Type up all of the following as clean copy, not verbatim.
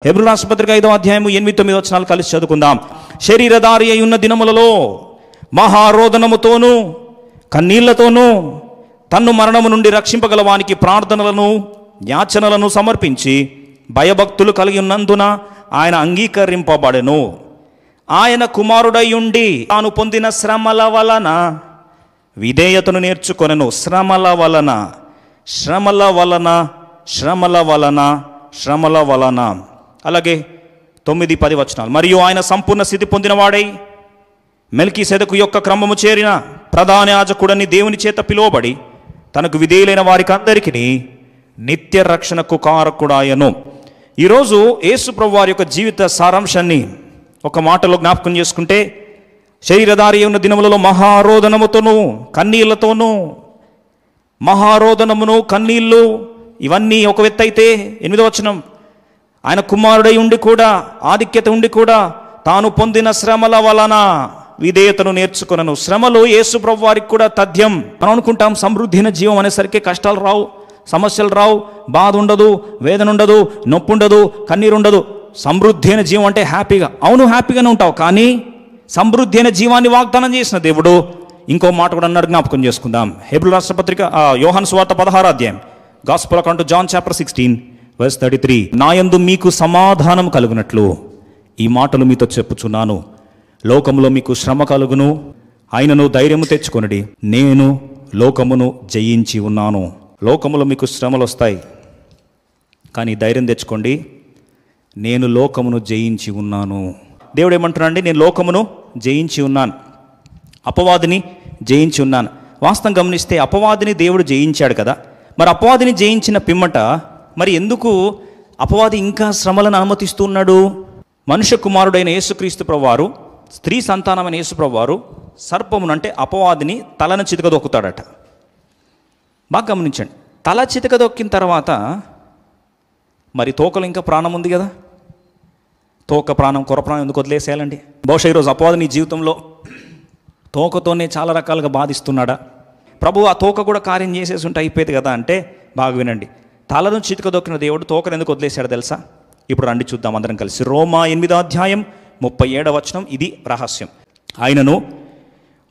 Hebrew రాసిన పత్రిక 5వ అధ్యాయము 8-9 వచనాలు కలిసి చదువుకుందాం. శరీరధారి అయి ఉన్న దినములలో మహారోదనముతోనూ కన్నీళ్లతోనూ తన్ను మరణము నుండి రక్షింపగలవానికి ప్రార్థనలను యాచనలను సమర్పించి భయభక్తులు కలిగి ఉన్నందున ఆయన అంగీకరింపబడెను. ఆయన కుమారుడై ఉండి తాను పొందిన శ్రమల వలన విధేయతను నేర్చుకొనెను. శ్రమల వలన శ్రమల వలన శ్రమల వలన శ్రమల వలన. అలాగే 9-10 వచనాలు. మరియు ఆయన సంపూర్ణ స్థితి పొందినవాడై మెల్కీసెదెకు యొక్క క్రమము చేరిన ప్రధాన యాజకుడని దేవుని చేత పిలువబడి తనకు విధేయులైన వారికి అందరికీ నిత్య రక్షణకు కారకుడాయను. ఈరోజు యేసు ప్రభు వారి యొక్క జీవిత సారాంశాన్ని ఒక మాటలో జ్ఞాపకం చేసుకుంటే, శరీరధారి ఉన్న దినములలో మహారోదనముతోనూ కన్నీళ్లతోనూ, మహారోదనమును కన్నీళ్ళు ఇవన్నీ ఒక ఎత్తు అయితే 8వ వచనం, ఆయన కుమారుడై ఉండి కూడా ఆధిక్యత ఉండి కూడా తాను పొందిన శ్రమల వలన విధేయతను నేర్చుకున్నాను. శ్రమలు యేసు ప్రభు వారికి కూడా తథ్యం. మనం అనుకుంటాం సమృద్ధిన జీవం అనేసరికి కష్టాలు రావు, సమస్యలు రావు, బాధ ఉండదు, వేదన ఉండదు, నొప్పి ఉండదు, కన్నీరు ఉండదు. సమృద్ధి అయిన జీవం అంటే హ్యాపీగా, అవును హ్యాపీగానే ఉంటావు. కానీ సమృద్ధి అయిన జీవాన్ని వాగ్దానం చేసిన దేవుడు ఇంకో మాట కూడా అన్నాడు, జ్ఞాపకం చేసుకుందాం. హెబ్రీ రాసిన పత్రిక యోహాను సువార్త 16వ అధ్యాయం, gospel according to John chapter 16:33, నాయందు మీకు సమాధానం కలుగునట్లు ఈ మాటలు మీతో చెప్పుచున్నాను. లోకములో మీకు శ్రమ కలుగును, ఆయనను ధైర్యము తెచ్చుకొనుడి, నేను లోకమును జయించి ఉన్నాను. లోకములో మీకు శ్రమలు వస్తాయి, కానీ ధైర్యం తెచ్చుకోండి, నేను లోకమును జయించి ఉన్నాను. దేవుడు ఏమంటున్నాడండి? నేను లోకమును జయించి ఉన్నాను, అపవాదిని జయించి ఉన్నాను. వాస్తవం గమనిస్తే అపవాదిని దేవుడు జయించాడు కదా. మరి అపవాదిని జయించిన పిమ్మట మరి ఎందుకు అపవాది ఇంకా శ్రమలను అనుమతిస్తూ ఉన్నాడు? మనుష్య కుమారుడైన యేసుక్రీస్తు ప్రభువారు, స్త్రీ సంతానమైన యేసు ప్రభువారు సర్పమును అంటే అపవాదిని తలను చితకదొక్కుతాడట. బాగా గమనించండి. తల చితకదొక్కిన తర్వాత మరి తోకలు ఇంకా ప్రాణం ఉంది కదా, తోక ప్రాణం కొర ప్రాణం ఎందుకు వదిలేసేయాలండి? బహుశా ఈరోజు అపవాది నీ జీవితంలో తోకతోనే చాలా రకాలుగా బాధిస్తున్నాడా? ప్రభు ఆ తోక కూడా కార్యం చేసేసి ఉంటే అయిపోయేది కదా అంటే, బాగా వినండి, తలను చితకదొక్కిన దేవుడు తోకను ఎందుకు వదిలేశాడు తెలుసా? ఇప్పుడు రండి చూద్దాం అందరం కలిసి. రోమా 8వ అధ్యాయం 37వ వచనం, ఇది రహస్యం. ఆయనను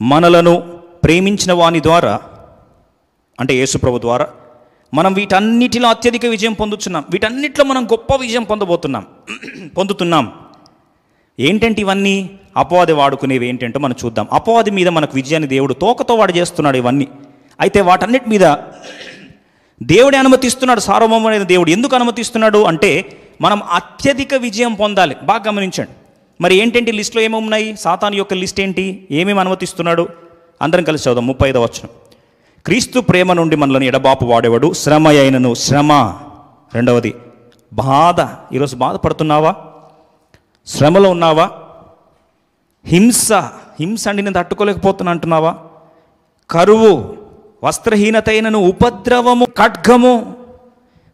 మనలను ప్రేమించిన వాని ద్వారా అంటే యేసు ప్రభు ద్వారా మనం వీటన్నిటిలో అత్యధిక విజయం పొందుతున్నాం. వీటన్నిటిలో మనం గొప్ప విజయం పొందుతున్నాం. ఏంటంటే ఇవన్నీ అపవాది వాడుకునేవి ఏంటంటో మనం చూద్దాం. అపవాది మీద మనకు విజయాన్ని దేవుడు తోకతో వాడు చేస్తున్నాడు ఇవన్నీ. అయితే వాటన్నిటి మీద దేవుడే అనుమతిస్తున్నాడు. సార్వభౌమమైన దేవుడు ఎందుకు అనుమతిస్తున్నాడు అంటే మనం అత్యధిక విజయం పొందాలి. బాగా గమనించండి. మరి ఏంటంటే లిస్టులో ఏమేమున్నాయి? సాతాను యొక్క లిస్ట్ ఏంటి? ఏమేమి అనుమతిస్తున్నాడు? అందరం కలిసి చదుదాం. 35వ వచనం, క్రీస్తు ప్రేమ నుండి మనల్ని ఎడబాపు వాడేవాడు శ్రమ అయినను. శ్రమ. రెండవది బాధ. ఈరోజు బాధపడుతున్నావా? శ్రమలో ఉన్నావా? హింస అండి నేను తట్టుకోలేకపోతున్నా అంటున్నావా? కరువు, వస్త్రహీనత అయినను, ఉపద్రవము,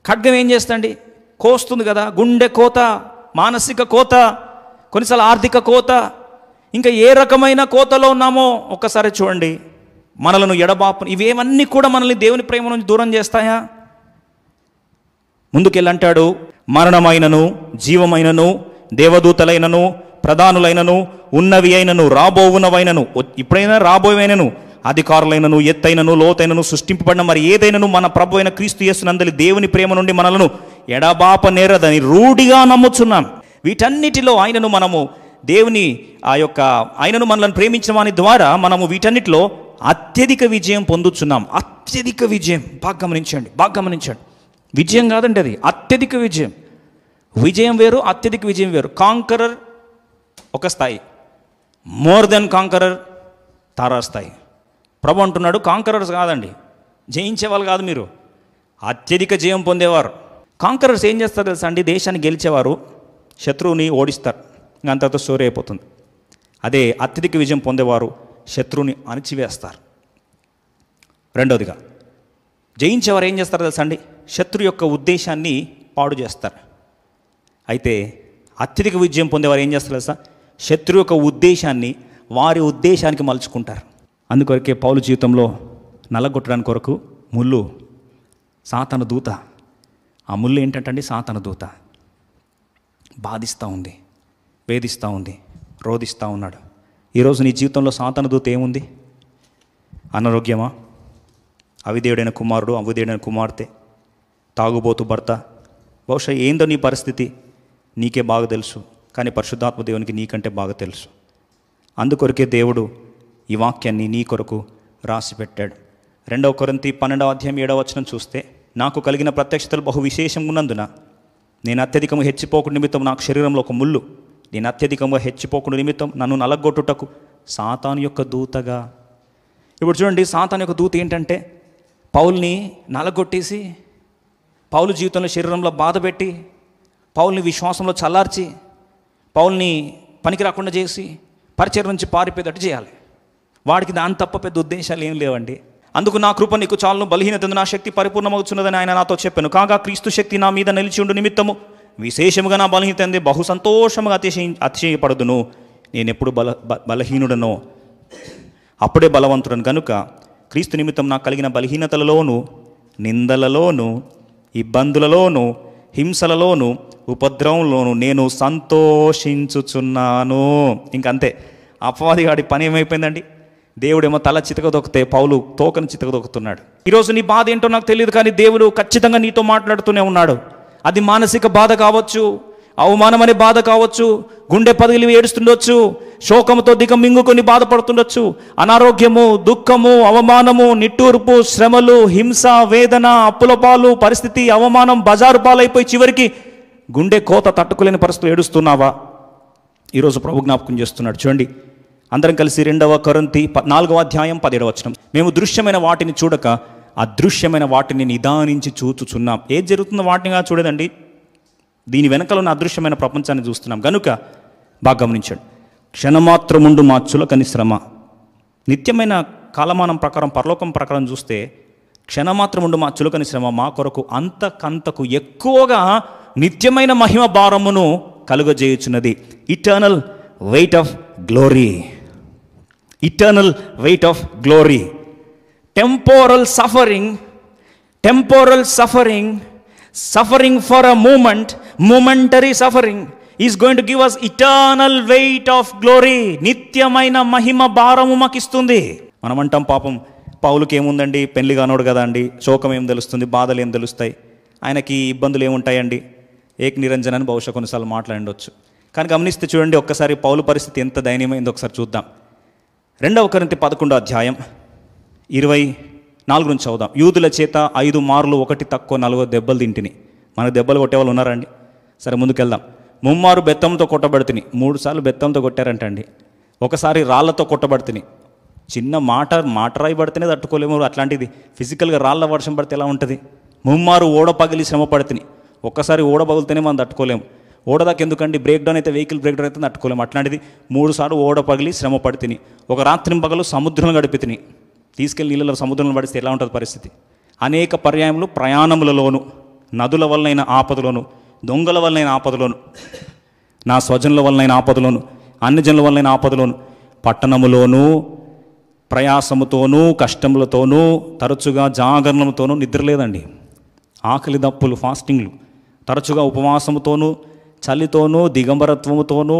ఖడ్గం ఏం చేస్తండి? కోస్తుంది కదా. గుండె కోత, మానసిక కోత, కొన్నిసార్లు ఆర్థిక కోత, ఇంకా ఏ రకమైన కోతలో ఉన్నామో ఒక్కసారి చూడండి. మనలను ఎడబాపు, ఇవేవన్నీ కూడా మనల్ని దేవుని ప్రేమ నుంచి దూరం చేస్తాయా? ముందుకెళ్ళంటాడు, మరణమైనను జీవమైనను దేవదూతలైనను ప్రధానులైనను ఉన్నవి అయినను రాబోవునవైనను ఇప్పుడైనా రాబోయేనను అధికారులైనను ఎత్తైనను లోతైనను సృష్టింపబడిన మరి ఏదైనను మన ప్రభు అయిన క్రీస్తు యేసునందలి దేవుని ప్రేమ నుండి మనలను ఎడబాప నేరదని రూఢిగా నమ్ముచున్నాం. వీటన్నిటిలో ఆయనను మనము దేవుని ఆయనను మనల్ని ప్రేమించిన వాని ద్వారా మనము వీటన్నిటిలో అత్యధిక విజయం పొందుతున్నాం. అత్యధిక విజయం. బాగా గమనించండి. విజయం కాదండి అది, అత్యధిక విజయం. విజయం వేరు, అత్యధిక విజయం వేరు. కాంకరర్ ఒక స్థాయి, మోర్ దెన్ కాంకరర్ తారాస్థాయి. ప్రభు అంటున్నాడు కాంకరర్స్ కాదండి, జయించేవాళ్ళు కాదు మీరు, అత్యధిక జయం పొందేవారు. కాంకరర్స్ ఏం చేస్తారు తెలుసా అండి? దేశాన్ని గెలిచేవారు శత్రువుని ఓడిస్తారు, అంతతో స్టోరీ అయిపోతుంది. అదే అత్యధిక విజయం పొందేవారు శత్రువుని అణిచివేస్తారు. రెండవదిగా జయించేవారు ఏం చేస్తారు తెలుసా అండి? శత్రు యొక్క ఉద్దేశాన్ని పాడు చేస్తారు. అయితే అత్యధిక విజయం పొందేవారు ఏం చేస్తారు తెలుసా? శత్రు యొక్క ఉద్దేశాన్ని వారి ఉద్దేశానికి మలుచుకుంటారు. అందుకొరకే పౌలు జీవితంలో నల్లగొట్టడానికి కొరకు ముళ్ళు, సాతాను దూత. ఆ ముళ్ళు ఏంటంటే సాతాను దూత. బాధిస్తూ ఉంది, వేధిస్తూ ఉంది, రోధిస్తూ ఉన్నాడు. ఈరోజు నీ జీవితంలో సాతాను దూత ఏముంది? అనారోగ్యమా? అవిధేయుడైన కుమారుడు, అవిధేయుడైన కుమార్తె, తాగుబోతు భర్త, బహుశా ఏందో నీ పరిస్థితి నీకే బాగా తెలుసు. కానీ పరిశుద్ధాత్మ దేవునికి నీకంటే బాగా తెలుసు. అందుకొరకే దేవుడు ఈ వాక్యాన్ని నీ కొరకు రాసి పెట్టాడు. 2 కొరింథీ 12:7 చూస్తే, నాకు కలిగిన ప్రత్యక్షతలు బహు విశేషంగా ఉన్నందున నేను అత్యధికంగా హెచ్చిపోకుండా నిమిత్తం నాకు శరీరంలో ఒక ముళ్ళు, నేను అత్యధికంగా హెచ్చిపోకుండా నిమిత్తం నన్ను నలగొట్టుటకు సాతాను యొక్క దూతగా. ఇప్పుడు చూడండి, సాతాను యొక్క దూత ఏంటంటే పౌల్ని నలగొట్టేసి, పౌలు జీవితంలో శరీరంలో బాధ పెట్టి, పౌల్ని విశ్వాసంలో చల్లార్చి, పౌల్ని పనికి రాకుండా చేసి పరిచయం నుంచి పారిపోయేటట్టు చేయాలి. వాడికి దాని తప్ప పెద్ద ఉద్దేశాలు ఏం లేవండి. అందుకు నా కృప నీకు చాలును, బలహీనత నా శక్తి పరిపూర్ణమవుతున్నదని ఆయన నాతో చెప్పాను. కాగా క్రీస్తు శక్తి నా మీద నిలిచి ఉండు నిమిత్తము విశేషముగా నా బలహీనత అందే బహు సంతోషముగా అతిశయపడదును. నేను ఎప్పుడు బలహీనుడనో అప్పుడే బలవంతుడను కనుక క్రీస్తు నిమిత్తం నాకు కలిగిన బలహీనతలలోను, నిందలలోను, ఇబ్బందులలోను, హింసలలోను, ఉపద్రవంలోను నేను సంతోషించుచున్నాను. ఇంకంతే. అపవాది గాడి పని ఏమైపోయిందండి? దేవుడేమో తల చితకదొక్కితే పౌలు తోకను చితకదొక్కుతున్నాడు. ఈరోజు నీ బాధ ఏంటో నాకు తెలియదు, కానీ దేవుడు ఖచ్చితంగా నీతో మాట్లాడుతూనే ఉన్నాడు. అది మానసిక బాధ కావచ్చు, అవమానం అనే బాధ కావచ్చు, గుండె పగిలి ఏడుస్తుండొచ్చు, శోకంతో దిగమింగుకొని బాధపడుతుండొచ్చు, అనారోగ్యము, దుఃఖము, అవమానము, నిట్టూర్పు, శ్రమలు, హింస, వేదన, అప్పుల పాలు, పరిస్థితి, అవమానం, బజారు పాలైపోయి చివరికి గుండె కోత తట్టుకోలేని పరిస్థితులు ఏడుస్తున్నావా? ఈరోజు ప్రభు జ్ఞాపకం చేస్తున్నాడు. చూడండి, అందరం కలిసి 2 కొరింథీ 4:17 మేము దృశ్యమైన వాటిని చూడక అదృశ్యమైన వాటిని నిదానించి చూచుచున్నాం. ఏది జరుగుతుందో వాటినిగా చూడదండి, దీని వెనకలో ఉన్న అదృశ్యమైన ప్రపంచాన్ని చూస్తున్నాం. గనుక బాగా గమనించండి. క్షణమాత్రముండు మా చులకని శ్రమ. నిత్యమైన కాలమానం ప్రకారం, పరలోకం ప్రకారం చూస్తే క్షణమాత్రముండు మా చులకని శ్రమ మా కొరకు అంతకంతకు ఎక్కువగా నిత్యమైన మహిమ భారమును కలుగజేయుచున్నది. Eternal weight of glory. Eternal weight of glory. Temporal suffering for a moment, momentary suffering is going to give us eternal weight of glory. నిత్యమైన మహిమ భారము మాకిస్తుంది. మనం అంటాం, పాపం పౌలుకి ఏముందండి, పెళ్లి కానోడు కదా అండి, శోకం ఏం తెలుస్తుంది, బాధలు ఏం తెలుస్తాయి, ఆయనకి ఇబ్బందులు ఏముంటాయండి, ఏక నిరంజన్ అని బహుశా కొన్నిసార్లు మాట్లాడవచ్చు. కానీ గమనిస్తే చూడండి, ఒక్కసారి పౌలు పరిస్థితి ఎంత దయనీయమైందో ఒకసారి చూద్దాం. 2 కొరింథీ 11:24 నుంచి చదువుదాం. యూదుల చేత 5 మార్లు 1 తక్కువ 40 దెబ్బలు తింటిని. మనకు దెబ్బలు కొట్టేవాళ్ళు ఉన్నారండి? సరే, ముందుకెళ్దాం. 3 మారు బెత్తంతో కొట్టబడితిని. 3 సార్లు బెత్తంతో కొట్టారంటండి. ఒకసారి రాళ్లతో కొట్టబడితిని. చిన్న మాట రాయబడితేనే తట్టుకోలేము, అట్లాంటిది ఫిజికల్గా రాళ్ల వర్షం పడితే ఎలా ఉంటుంది? 3 మారు ఓడ పగిలి శ్రమ పడితిని. ఒక్కసారి ఓడ పగిలితేనే మనం తట్టుకోలేము. ఓడ దాకా ఎందుకండి, బ్రేక్ డౌన్ అయితే, వెహికల్ బ్రేక్ డౌన్ అయితే తట్టుకోలేము. అట్లాంటిది 3 సార్లు ఓడ పగిలి శ్రమ పడితిని. ఒక రాత్రి పగలు సముద్రంలో గడిపితిని. తీసుకెళ్ళి నీళ్ళలో సముద్రంలో పడిస్తే ఎలా ఉంటుంది పరిస్థితి? అనేక పర్యాయములు ప్రయాణములలోను, నదుల వలనైన ఆపదలోను, దొంగల వలనైన ఆపదలోను, నా స్వజనుల వలనైన ఆపదలోను, అన్యజనుల వలనైన ఆపదలోను, పట్టణములోను ప్రయాసముతోనూ కష్టములతోనూ తరచుగా జాగరణలతోనూ నిద్రలేదండి. ఆకలి దప్పులు, ఫాస్టింగ్లు, తరచుగా ఉపవాసముతోనూ చలితోనూ దిగంబరత్వముతోనూ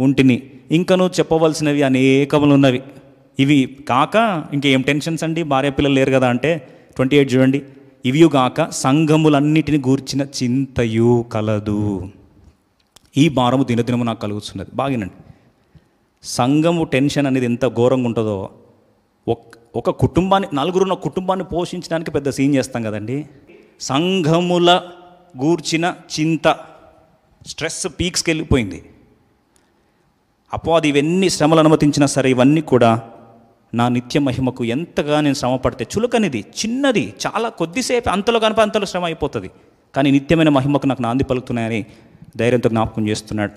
ఉంటిని. ఇంకనూ చెప్పవలసినవి అనేకములున్నవి. ఇవి కాక ఇంకేం టెన్షన్స్ అండి, భార్య పిల్లలు లేరు కదా అంటే 28 చూడండి. ఇవి కాక సంఘములన్నిటిని గూర్చిన చింతయు కలదు. ఈ భారము దినదినము నాకు కలుగుతున్నది. బాగినండి, సంఘము టెన్షన్ అనేది ఎంత ఘోరంగా ఉంటుందో. ఒక కుటుంబాన్ని, నలుగురున్న కుటుంబాన్ని పోషించడానికి పెద్ద సీన్ చేస్తాం కదండి. సంఘముల గూర్చిన చింత, స్ట్రెస్ పీక్స్కి వెళ్ళిపోయింది. అపవాది ఇవన్నీ శ్రమలు అనుమతించినా సరే, ఇవన్నీ కూడా నా నిత్య మహిమకు ఎంతగా నేను శ్రమ పడితే, చులకనిది, చిన్నది, చాలా కొద్దిసేపు, అంతలో కనుక అంతలో శ్రమ అయిపోతుంది, కానీ నిత్యమైన మహిమకు నాకు నాంది పలుకుతున్నాయని ధైర్యంతో జ్ఞాపకం చేస్తున్నాడు.